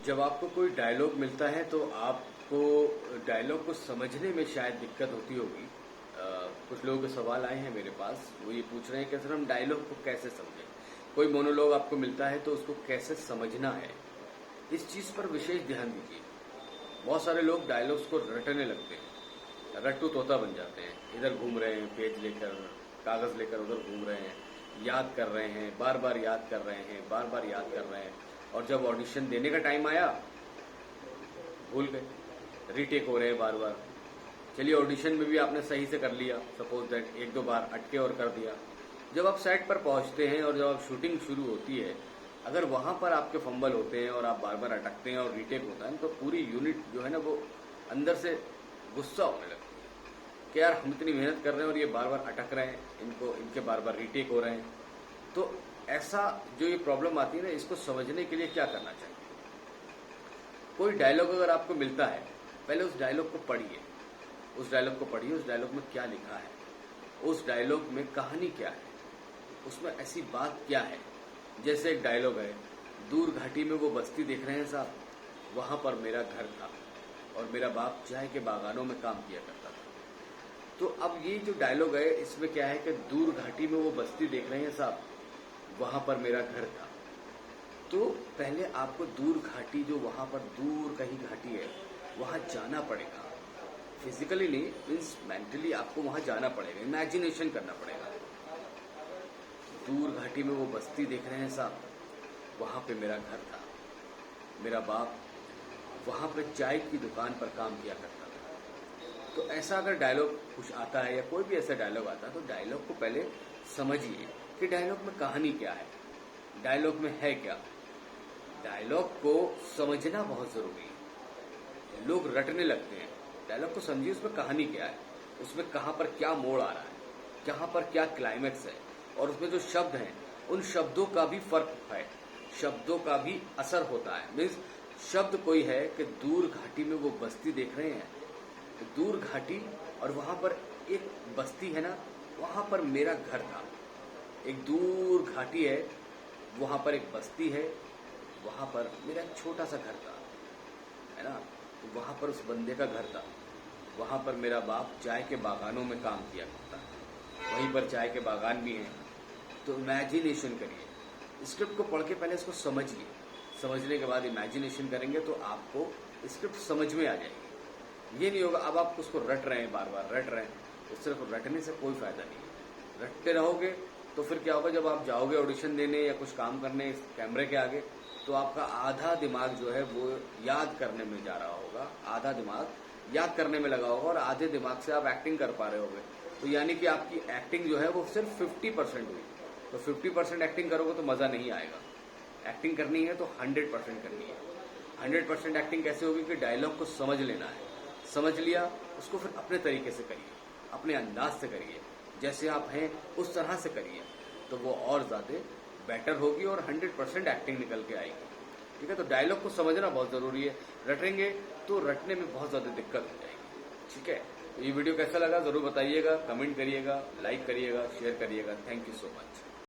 जब आपको कोई डायलॉग मिलता है तो आपको डायलॉग को समझने में शायद दिक्कत होती होगी। कुछ लोगों के सवाल आए हैं मेरे पास, वो ये पूछ रहे हैं कि सर हम डायलॉग को कैसे समझें। कोई मोनोलॉग आपको मिलता है तो उसको कैसे समझना है, इस चीज पर विशेष ध्यान दीजिए। बहुत सारे लोग डायलॉग्स को रटने लगते हैं, रट्टू तोता बन जाते हैं। इधर घूम रहे हैं, पेज लेकर कागज लेकर उधर घूम रहे हैं, याद कर रहे हैं, बार बार याद कर रहे हैं, बार बार याद कर रहे हैं, और जब ऑडिशन देने का टाइम आया भूल गए, रीटेक हो रहे हैं बार बार। चलिए ऑडिशन में भी आपने सही से कर लिया, सपोज दैट एक दो बार अटके और कर दिया। जब आप सेट पर पहुंचते हैं और जब आप शूटिंग शुरू होती है, अगर वहां पर आपके फंबल होते हैं और आप बार बार अटकते हैं और रीटेक होता है, तो पूरी यूनिट जो है ना वो अंदर से गुस्सा होने लगती है कि यार हम इतनी मेहनत कर रहे हैं और ये बार बार अटक रहे हैं, इनके बार बार रीटेक हो रहे हैं। तो ऐसा जो ये प्रॉब्लम आती है ना, इसको समझने के लिए क्या करना चाहिए। कोई डायलॉग अगर आपको मिलता है, पहले उस डायलॉग को पढ़िए, उस डायलॉग में क्या लिखा है, उस डायलॉग में कहानी क्या है, उसमें ऐसी बात क्या है। जैसे एक डायलॉग है, दूर घाटी में वो बस्ती देख रहे हैं साहब, वहां पर मेरा घर था और मेरा बाप चाय के बागानों में काम किया करता था। तो अब ये जो डायलॉग है, इसमें क्या है कि दूर घाटी में वो बस्ती देख रहे हैं साहब, वहां पर मेरा घर था। तो पहले आपको दूर घाटी, जो वहां पर दूर कहीं घाटी है, वहां जाना पड़ेगा। फिजिकली नहीं, मीन्स मेंटली आपको वहां जाना पड़ेगा, इमेजिनेशन करना पड़ेगा। दूर घाटी में वो बस्ती देख रहे हैं साहब, वहां पे मेरा घर था, मेरा बाप वहां पे चाय की दुकान पर काम किया करता था। तो ऐसा अगर डायलॉग कुछ आता है या कोई भी ऐसा डायलॉग आता है, तो डायलॉग को पहले समझिए कि डायलॉग में कहानी क्या है, डायलॉग में है क्या। डायलॉग को समझना बहुत जरूरी है। लोग रटने लगते हैं, डायलॉग को समझिए, उसमें कहानी क्या है, उसमें कहां पर क्या मोड़ आ रहा है, कहां पर क्या क्लाइमैक्स है, और उसमें जो शब्द हैं उन शब्दों का भी फर्क है, शब्दों का भी असर होता है। मीन्स शब्द कोई है कि दूर घाटी में वो बस्ती देख रहे हैं, तो दूर घाटी और वहां पर एक बस्ती है ना, वहां पर मेरा घर था। एक दूर घाटी है, वहां पर एक बस्ती है, वहां पर मेरा एक छोटा सा घर था, है ना। तो वहां पर उस बंदे का घर था, वहां पर मेरा बाप चाय के बागानों में काम किया करता था, वहीं पर चाय के बागान भी हैं। तो इमेजिनेशन करिए, स्क्रिप्ट को पढ़ के पहले इसको समझिए, समझने के बाद इमेजिनेशन करेंगे तो आपको स्क्रिप्ट समझ में आ जाएगी। ये नहीं होगा अब आप उसको रट रहे हैं, बार बार रट रहे हैं, उस सिर्फ रटने से कोई फायदा नहीं है। रटते रहोगे तो फिर क्या होगा, जब आप जाओगे ऑडिशन देने या कुछ काम करने कैमरे के आगे, तो आपका आधा दिमाग जो है वो याद करने में जा रहा होगा, आधा दिमाग याद करने में लगा होगा और आधे दिमाग से आप एक्टिंग कर पा रहे होगे। तो यानी कि आपकी एक्टिंग जो है वो सिर्फ 50% हुई। तो 50% एक्टिंग करोगे तो मजा नहीं आएगा। एक्टिंग करनी है तो 100% करनी है। 100% एक्टिंग कैसे होगी कि डायलॉग को समझ लेना है, समझ लिया उसको फिर अपने तरीके से करिए, अपने अंदाज से करिए, जैसे आप हैं उस तरह से करिए, तो वो और ज्यादा बेटर होगी और 100% एक्टिंग निकल के आएगी। ठीक है, तो डायलॉग को समझना बहुत जरूरी है। रटेंगे तो रटने में बहुत ज्यादा दिक्कत हो जाएगी। ठीक है, तो ये वीडियो कैसा लगा जरूर बताइएगा, कमेंट करिएगा, लाइक करिएगा, शेयर करिएगा। Thank you so much.